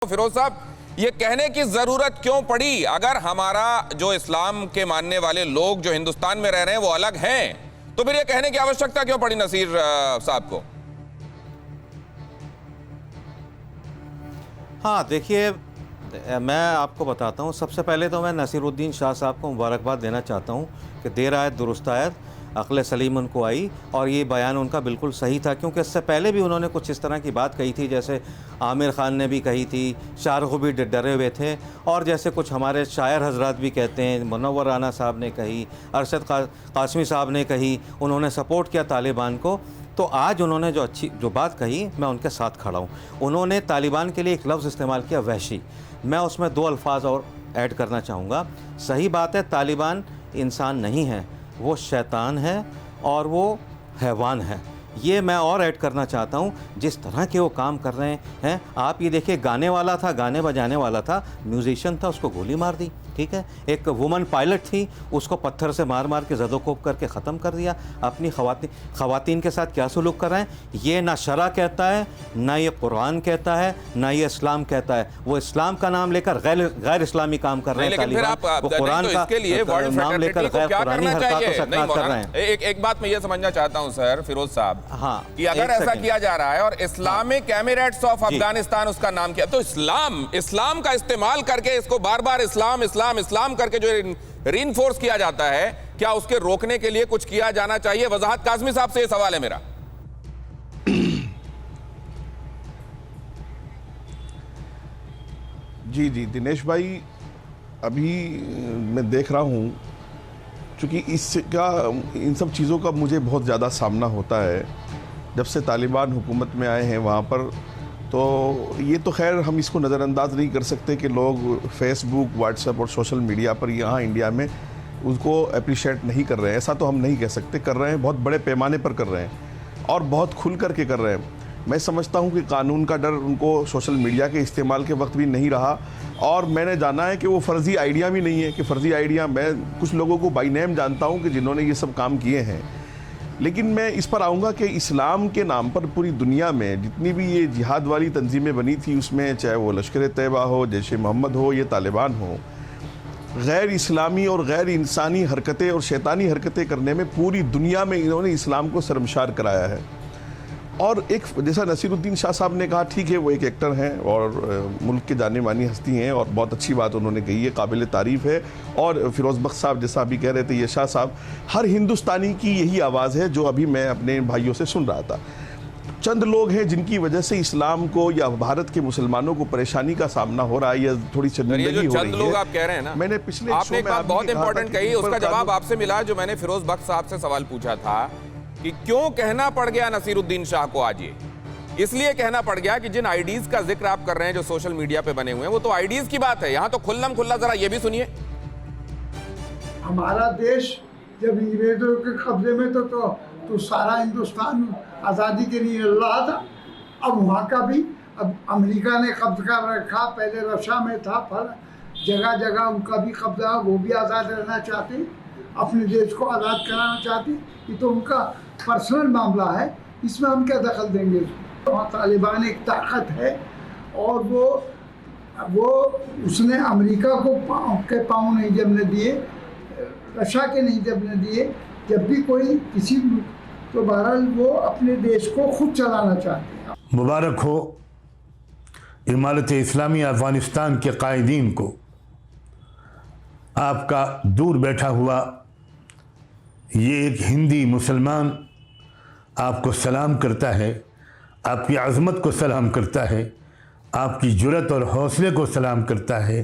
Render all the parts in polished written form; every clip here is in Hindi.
फिरोज साहब, ये कहने की जरूरत क्यों पड़ी? अगर हमारा जो इस्लाम के मानने वाले लोग जो हिंदुस्तान में रह रहे हैं वो अलग हैं, तो फिर ये कहने की आवश्यकता क्यों पड़ी नसीर साहब को? हाँ, देखिए, मैं आपको बताता हूँ। सबसे पहले तो मैं नसीरुद्दीन शाह साहब को मुबारकबाद देना चाहता हूँ कि देर आयत दुरुस्त आयत, अक्ल सलीम उनको आई और ये बयान उनका बिल्कुल सही था, क्योंकि इससे पहले भी उन्होंने कुछ इस तरह की बात कही थी, जैसे आमिर खान ने भी कही थी, शाहरुख भी डरे हुए थे, और जैसे कुछ हमारे शायर हजरात भी कहते हैं, मुनव्वर राना साहब ने कही, अरशद कासमी साहब ने कही, उन्होंने सपोर्ट किया तालिबान को। तो आज उन्होंने जो बात कही, मैं उनके साथ खड़ा हूँ। उन्होंने तालिबान के लिए एक लफ्ज़ इस्तेमाल किया, वहशी। मैं उसमें दो अल्फाज और ऐड करना चाहूँगा। सही बात है, तालिबान इंसान नहीं है, वो शैतान है और वो हैवान है। ये मैं और ऐड करना चाहता हूँ। जिस तरह के वो काम कर रहे हैं, आप ये देखिए, गाने वाला था, गाने बजाने वाला था, म्यूजिशियन था, उसको गोली मार दी, ठीक है। एक वुमन पायलट थी, उसको पत्थर से मार मार के ज़दोकोब करके ख़त्म कर दिया। अपनी ख़वातीन के साथ क्या सलूक कर रहे हैं, ये ना शरा कहता है, ना ये कुरान कहता है, ना ये इस्लाम कहता है। वो इस्लाम का नाम लेकर गैर इस्लामी काम कर रहे हैं तालिबान। वो कुरान का नाम लेकर गैर कुरानी हरकतों से कर रहे हैं। एक बात मैं ये समझना चाहता हूँ सर फिरोज साहब, हाँ, कि अगर ऐसा किया जा रहा है और इस्लामिक एमिरेट्स ऑफ अफगानिस्तान उसका नाम किया, तो इस्लाम का इस्तेमाल करके इसको बार बार इस्लाम इस्लाम इस्लाम करके जो रीइंफोर्स किया जाता है, क्या उसके रोकने के लिए कुछ किया जाना चाहिए? वजाहत काज़मी साहब से ये सवाल है मेरा। जी दिनेश भाई, अभी मैं देख रहा हूं, चूँकि इन सब चीज़ों का मुझे बहुत ज़्यादा सामना होता है जब से तालिबान हुकूमत में आए हैं वहाँ पर। तो ये तो खैर हम इसको नज़रअंदाज नहीं कर सकते कि लोग फेसबुक, व्हाट्सएप और सोशल मीडिया पर यहाँ इंडिया में उसको अप्रिशिएट नहीं कर रहे हैं। ऐसा तो हम नहीं कह सकते, कर रहे हैं, बहुत बड़े पैमाने पर कर रहे हैं और बहुत खुल करके कर रहे हैं। मैं समझता हूँ कि कानून का डर उनको सोशल मीडिया के इस्तेमाल के वक्त भी नहीं रहा, और मैंने जाना है कि वो फ़र्ज़ी आइडिया भी नहीं है कि फ़र्ज़ी आइडिया, मैं कुछ लोगों को बाई नेम जानता हूँ कि जिन्होंने ये सब काम किए हैं। लेकिन मैं इस पर आऊँगा कि इस्लाम के नाम पर पूरी दुनिया में जितनी भी ये जिहाद वाली तंजीमें बनी थी, उसमें चाहे वो लश्कर तैयबा हो, जैश मोहम्मद हो, ये तालिबान हो, गैर इस्लामी और गैर इंसानी हरकतें और शैतानी हरकतें करने में पूरी दुनिया में इन्होंने इस्लाम को शर्मसार कराया है। और एक जैसा नसीरुद्दीन शाह साहब ने कहा, ठीक है, वो एक एक्टर हैं और मुल्क के जाने मानी हस्ती हैं और बहुत अच्छी बात उन्होंने कही है, काबिल तारीफ़ है। और फिरोज़ बख्श साहब जैसा अभी कह रहे थे, ये शाह साहब, हर हिंदुस्तानी की यही आवाज़ है जो अभी मैं अपने भाइयों से सुन रहा था। चंद लोग हैं जिनकी वजह से इस्लाम को या भारत के मुसलमानों को परेशानी का सामना हो रहा है या थोड़ी शर्मिंदगी हो रही है। लोग आप कह रहे हैं ना, मैंने पिछले आपने एक बात बहुत इंपॉर्टेंट कही, उसका जवाब आपसे मिला जो मैंने फिरोज बख्श साहब से सवाल पूछा था कि क्यों कहना पड़ गया नसीरुद्दीन शाह को आज ये? इसलिए कहना पड़ गया कि जिन आईडीज का जिक्र आप कर रहे हैं जो सोशल मीडिया पे बने हुए हैं, वो तो आईडीज की बात है। यहां तो खुल्लम खुल्ला जरा ये भी सुनिए। हमारा देश जब अंग्रेजों के कब्जे में तो सारा हिंदुस्तान आज़ादी के लिए लड़ रहा था। अब वहाँ का भी, अब अमेरिका ने कब्जा कर रखा, पहले रशिया में था, पर जगह जगह उनका भी कब्जा, वो भी आज़ाद रहना चाहते, अपने देश को आज़ाद कराना चाहते। ये तो उनका पर्सनल मामला है, इसमें हम क्या दखल देंगे? तो तालिबान एक ताकत है और वो उसने अमेरिका के पाँव नहीं जमने दिए, रशिया के नहीं जमने दिए। जब भी कोई किसी, तो बहरहाल वो अपने देश को खुद चलाना चाहते हैं। मुबारक हो इमारत इस्लामी अफ़गानिस्तान के कायदीन को। आपका दूर बैठा हुआ ये एक हिंदी मुसलमान आपको सलाम करता है, आपकी अज़मत को सलाम करता है, आपकी जुर्रत और हौसले को सलाम करता है,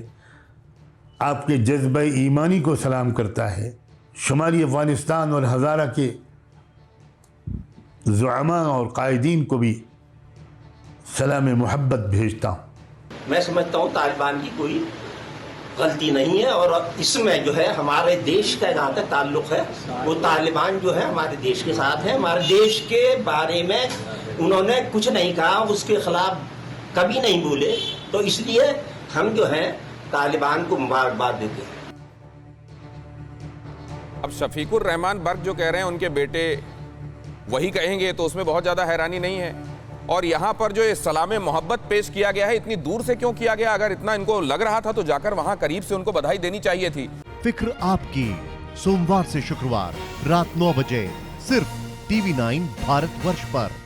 आपके जज्बे ईमानी को सलाम करता है। शुमाली अफ़गानिस्तान और हज़ारा के ज़ुआमा और कायदीन को भी सलाम मोहब्बत भेजता हूँ। मैं समझता हूँ तालिबान की कोई गलती नहीं है, और इसमें जो है हमारे देश का जहाँ तक ताल्लुक़ है, वो तालिबान जो है हमारे देश के साथ है। हमारे देश के बारे में उन्होंने कुछ नहीं कहा, उसके ख़िलाफ़ कभी नहीं बोले, तो इसलिए हम जो है तालिबान को मुबारकबाद देते हैं। अब शफीकुर रहमान बर्क जो कह रहे हैं उनके बेटे वही कहेंगे, तो उसमें बहुत ज़्यादा हैरानी नहीं है। और यहां पर जो ये सलामे मोहब्बत पेश किया गया है, इतनी दूर से क्यों किया गया? अगर इतना इनको लग रहा था तो जाकर वहां करीब से उनको बधाई देनी चाहिए थी। फिक्र आपकी, सोमवार से शुक्रवार रात 9 बजे सिर्फ TV9 भारतवर्ष पर।